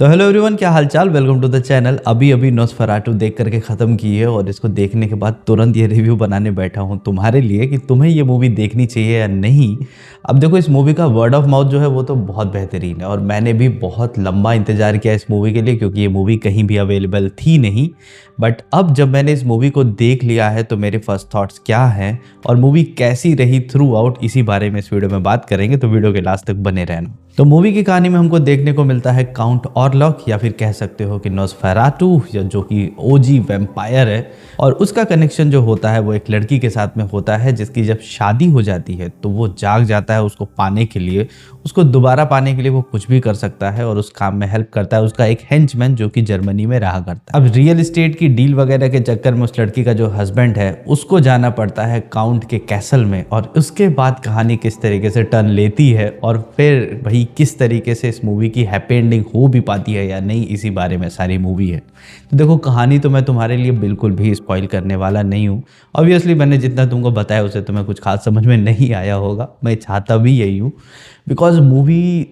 तो hello everyone, क्या हालचाल। Welcome to the channel. अभी नोस्फेरातु देख करके ख़त्म की है और इसको देखने के बाद तुरंत ये रिव्यू बनाने बैठा हूँ तुम्हारे लिए कि तुम्हें ये मूवी देखनी चाहिए या नहीं। अब देखो, इस मूवी का वर्ड ऑफ माउथ जो है वो तो बहुत बेहतरीन है और मैंने भी बहुत लंबा इंतज़ार किया इस मूवी के लिए, क्योंकि ये मूवी कहीं भी अवेलेबल थी नहीं। बट अब जब मैंने इस मूवी को देख लिया है तो मेरे फर्स्ट थॉट्स क्या हैं और मूवी कैसी रही थ्रू आउट, इसी बारे में इस वीडियो में बात करेंगे, तो वीडियो के लास्ट तक बने रहना। तो मूवी की कहानी में हमको देखने को मिलता है काउंट ऑरलॉक, या फिर कह सकते हो कि नोस्फेरातु, जो कि ओजी वैम्पायर है, और उसका कनेक्शन जो होता है वो एक लड़की के साथ में होता है जिसकी जब शादी हो जाती है तो वो जाग जाता है उसको पाने के लिए। उसको दोबारा पाने के लिए वो कुछ भी कर सकता है और उस काम में हेल्प करता है उसका एक हेंचमैन जो कि जर्मनी में रहा करता है। अब रियल एस्टेट की डील वगैरह के चक्कर में उस लड़की का जो हस्बैंड है उसको जाना पड़ता है काउंट के कैसल में, और उसके बाद कहानी किस तरीके से टर्न लेती है और फिर भाई किस तरीके से इस मूवी की हैप्पी एंडिंग हो भी पाती है या नहीं, इसी बारे में सारी मूवी है। तो देखो, कहानी तो मैं तुम्हारे लिए बिल्कुल भी स्पॉइल करने वाला नहीं हूँ। ऑब्वियसली मैंने जितना तुमको बताया उसे तुम्हें कुछ खास समझ में नहीं आया होगा, मैं चाहता भी यही हूँ, because movie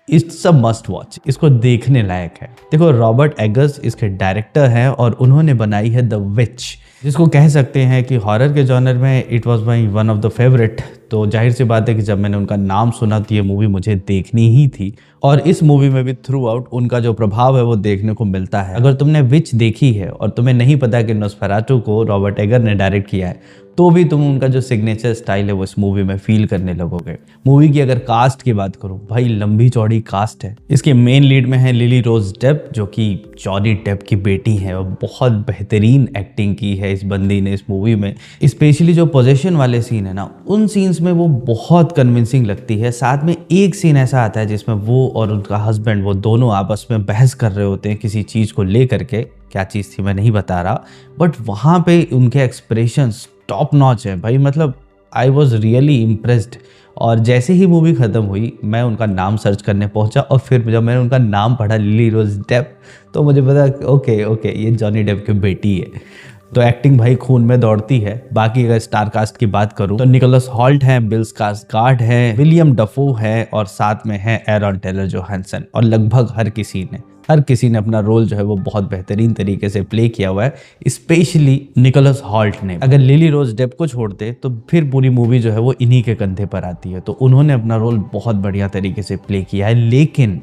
it's a must watch, इसको देखने लायक है। देखो, रॉबर्ट एगर्स इसके डायरेक्टर हैं और उन्होंने बनाई है द विच, जिसको कह सकते हैं कि हॉरर के जॉनर में it was my one of the favourite. तो जाहिर सी बात है कि जब मैंने उनका नाम सुना तो ये मूवी मुझे देखनी ही थी, और इस मूवी में भी थ्रू आउट उनका जो प्रभाव है वो देखने को मिलता है। अगर तुमने विच देखी है और तुम्हें नहीं पता कि नोस्फेरातु को रॉबर्ट एगर ने डायरेक्ट किया है, तो भी तुम उनका जो सिग्नेचर स्टाइल है वो इस मूवी में फील करने लगोगे। मूवी की अगर कास्ट की बात करूं, भाई लंबी चौड़ी कास्ट है। इसके मेन लीड में है लिली रोज डेप, जो कि जॉनी डेप की बेटी है, और बहुत बेहतरीन एक्टिंग की है इस बंदी ने इस मूवी में। स्पेशली जो पोजेशन वाले सीन है ना, उन सीन्स में वो बहुत कन्विंसिंग लगती है। साथ में एक सीन ऐसा आता है जिसमें वो और उनका हस्बैंड, वो दोनों आपस में बहस कर रहे होते हैं किसी चीज़ को लेकर के। क्या चीज़ थी मैं नहीं बता रहा, बट वहाँ पे उनके एक्सप्रेशंस टॉप नॉच है भाई। मतलब आई वॉज रियली इम्प्रेस्ड। और जैसे ही मूवी ख़त्म हुई मैं उनका नाम सर्च करने पहुंचा, और फिर जब मैंने उनका नाम पढ़ा लिली रोज डेप, तो मुझे पता ओके ये जॉनी डेप की बेटी है। तो एक्टिंग भाई खून में दौड़ती है। बाकी अगर स्टार कास्ट की बात करूं तो निकोलस हॉल्ट है, बिल स्कार्सगार्ड है, विलियम डफो है, और साथ में है एरॉन टेलर जोहानसन। और लगभग हर किसी ने अपना रोल जो है वो बहुत बेहतरीन तरीके से प्ले किया हुआ है, स्पेशली निकोलस हॉल्ट ने। अगर लिली रोज डेप को छोड़ते तो फिर पूरी मूवी जो है वो इन्हीं के कंधे पर आती है, तो उन्होंने अपना रोल बहुत बढ़िया तरीके से प्ले किया है। लेकिन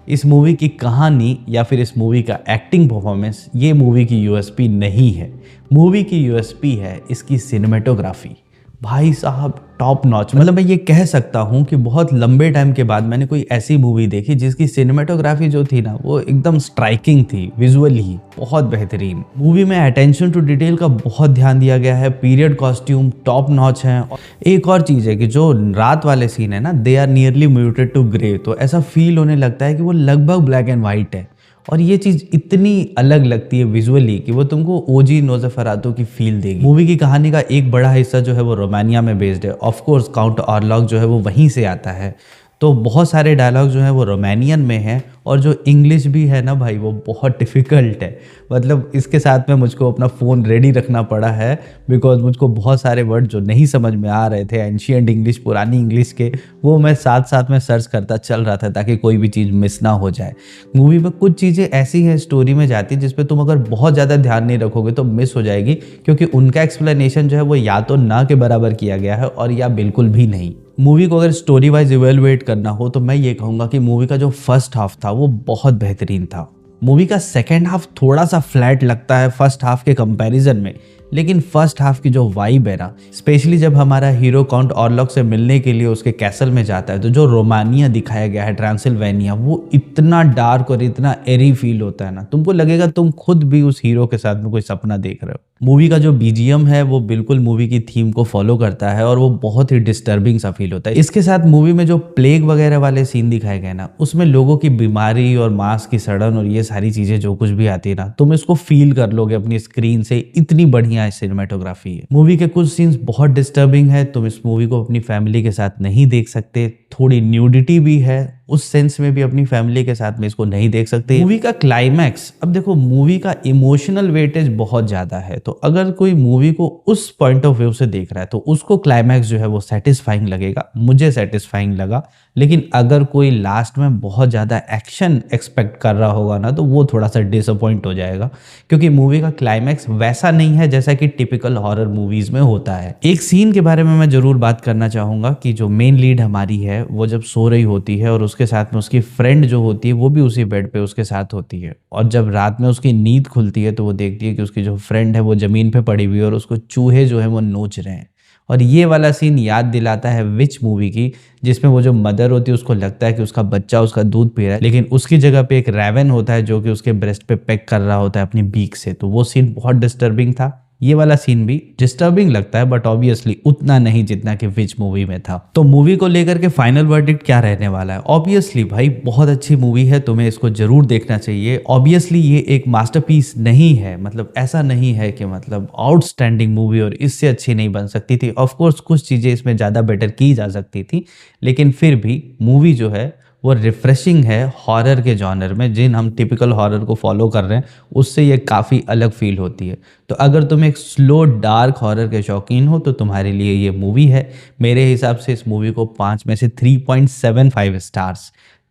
इस मूवी की कहानी या फिर इस मूवी का एक्टिंग परफॉर्मेंस ये मूवी की यूएसपी नहीं है। मूवी की यूएसपी है इसकी सिनेमेटोग्राफी। भाई साहब टॉप नॉच। मतलब मैं ये कह सकता हूँ कि बहुत लंबे टाइम के बाद मैंने कोई ऐसी मूवी देखी जिसकी सिनेमेटोग्राफी जो थी ना वो एकदम स्ट्राइकिंग थी, विजुअली बहुत बेहतरीन। मूवी में अटेंशन टू डिटेल का बहुत ध्यान दिया गया है, पीरियड कॉस्ट्यूम टॉप नॉच है। एक और चीज़ है कि जो रात वाले सीन है ना, they are nearly muted to grey, तो ऐसा फील होने लगता है कि वो लगभग ब्लैक एंड वाइट है। और ये चीज़ इतनी अलग लगती है विजुअली कि वो तुमको ओजी नोस्फेरातु की फील देगी। मूवी की कहानी का एक बड़ा हिस्सा जो है वो रोमानिया में बेस्ड है। ऑफ कोर्स काउंट ऑरलॉक जो है वो वहीं से आता है, तो बहुत सारे डायलॉग जो है वो रोमानियन में है, और जो इंग्लिश भी है ना भाई वो बहुत डिफ़िकल्ट है। मतलब इसके साथ में मुझको अपना फ़ोन रेडी रखना पड़ा है, बिकॉज मुझको बहुत सारे वर्ड जो नहीं समझ में आ रहे थे एंशिएंट इंग्लिश, पुरानी इंग्लिश के, वो मैं साथ साथ में सर्च करता चल रहा था ताकि कोई भी चीज़ मिस ना हो जाए। मूवी में कुछ चीज़ें ऐसी हैं स्टोरी में जाती है जिस पे तुम अगर बहुत ज़्यादा ध्यान नहीं रखोगे तो मिस हो जाएगी, क्योंकि उनका एक्सप्लेनेशन जो है वो या तो ना के बराबर किया गया है और या बिल्कुल भी नहीं। मूवी को अगर स्टोरी वाइज इवेलुएट करना हो तो मैं ये कहूँगा कि मूवी का जो फर्स्ट हाफ था वो बहुत बेहतरीन था। मूवी का सेकेंड हाफ थोड़ा सा फ्लैट लगता है फर्स्ट हाफ के कंपैरिजन में, लेकिन फर्स्ट हाफ की जो वाइब है ना, स्पेशली जब हमारा हीरो काउंट ऑरलॉक से मिलने के लिए उसके कैसल में जाता है, तो जो रोमानिया दिखाया गया है, ट्रांसिल्वेनिया, वो इतना डार्क और इतना एरी फील होता है ना, तुमको लगेगा तुम खुद भी उस हीरो के साथ में कोई सपना देख रहे हो। मूवी का जो बीजीएम है वो बिल्कुल मूवी की थीम को फॉलो करता है और वो बहुत ही डिस्टर्बिंग सा फील होता है। इसके साथ मूवी में जो प्लेग वगैरह वाले सीन दिखाए गए ना, उसमें लोगों की बीमारी और मांस की सड़न और ये सारी चीजें जो कुछ भी आती है ना, तुम इसको फील कर लोगे अपनी स्क्रीन से। इतनी बढ़िया सिनेमेटोग्राफी है। मूवी के कुछ सीन्स बहुत डिस्टर्बिंग है, तुम इस मूवी को अपनी फैमिली के साथ नहीं देख सकते। थोड़ी न्यूडिटी भी है, उस सेंस में भी अपनी फैमिली के साथ में इसको नहीं देख सकते। मूवी का क्लाइमैक्स, अब देखो मूवी का इमोशनल वेटेज बहुत ज़्यादा है, तो अगर कोई मूवी को उस पॉइंट ऑफ व्यू से देख रहा है तो उसको क्लाइमैक्स जो है वो सेटिस्फाइंग लगेगा, मुझे सेटिस्फाइंग लगा। लेकिन अगर कोई लास्ट में बहुत ज़्यादा एक्शन एक्सपेक्ट कर रहा होगा ना तो वो थोड़ा सा डिसअपॉइंट हो जाएगा, क्योंकि मूवी का क्लाइमैक्स वैसा नहीं है जैसा कि टिपिकल हॉरर मूवीज में होता है। एक सीन के बारे में मैं जरूर बात करना चाहूंगा कि जो मेन लीड हमारी है वो जब सो रही होती है और उसके साथ में उसकी फ्रेंड जो होती है वो भी उसी बेड पे उसके साथ होती है, और जब रात में उसकी नींद खुलती है तो वो देखती है कि उसकी जो फ्रेंड है वो जमीन पे पड़ी हुई है और उसको चूहे जो है वो नोच रहे हैं। और ये वाला सीन याद दिलाता है विच मूवी की, जिसमें वो जो मदर होती है उसको लगता है कि उसका बच्चा उसका दूध पी रहा है, लेकिन उसकी जगह पे एक रैवन होता है जो कि उसके ब्रेस्ट पे पेक कर रहा होता है अपनी बीक से। तो वो सीन बहुत डिस्टर्बिंग था। ये वाला सीन भी डिस्टर्बिंग लगता है बट ऑब्वियसली उतना नहीं जितना कि विच मूवी में था। तो मूवी को लेकर के फाइनल वर्डिक्ट क्या रहने वाला है? ऑब्वियसली भाई बहुत अच्छी मूवी है, तुम्हें इसको जरूर देखना चाहिए। ऑब्वियसली ये एक मास्टरपीस नहीं है, मतलब ऐसा नहीं है कि मतलब आउटस्टैंडिंग मूवी और इससे अच्छी नहीं बन सकती थी। ऑफ कोर्स कुछ चीजें इसमें ज्यादा बेटर की जा सकती थी, लेकिन फिर भी मूवी जो है वो रिफ्रेशिंग है हॉरर के जॉनर में। जिन हम टिपिकल हॉरर को फॉलो कर रहे हैं उससे ये काफ़ी अलग फील होती है। तो अगर तुम एक स्लो डार्क हॉरर के शौकीन हो तो तुम्हारे लिए ये मूवी है। मेरे हिसाब से इस मूवी को 5 में से 3.75 स्टार्स,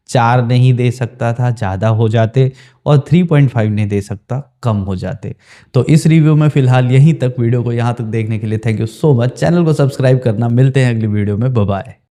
4 नहीं दे सकता था, ज़्यादा हो जाते, और 3.5 नहीं दे सकता, कम हो जाते। तो इस रिव्यू में फिलहाल यहीं तक। वीडियो को यहाँ तक देखने के लिए thank you so much. Channel को सब्सक्राइब करना। मिलते हैं अगली वीडियो में। Bye bye.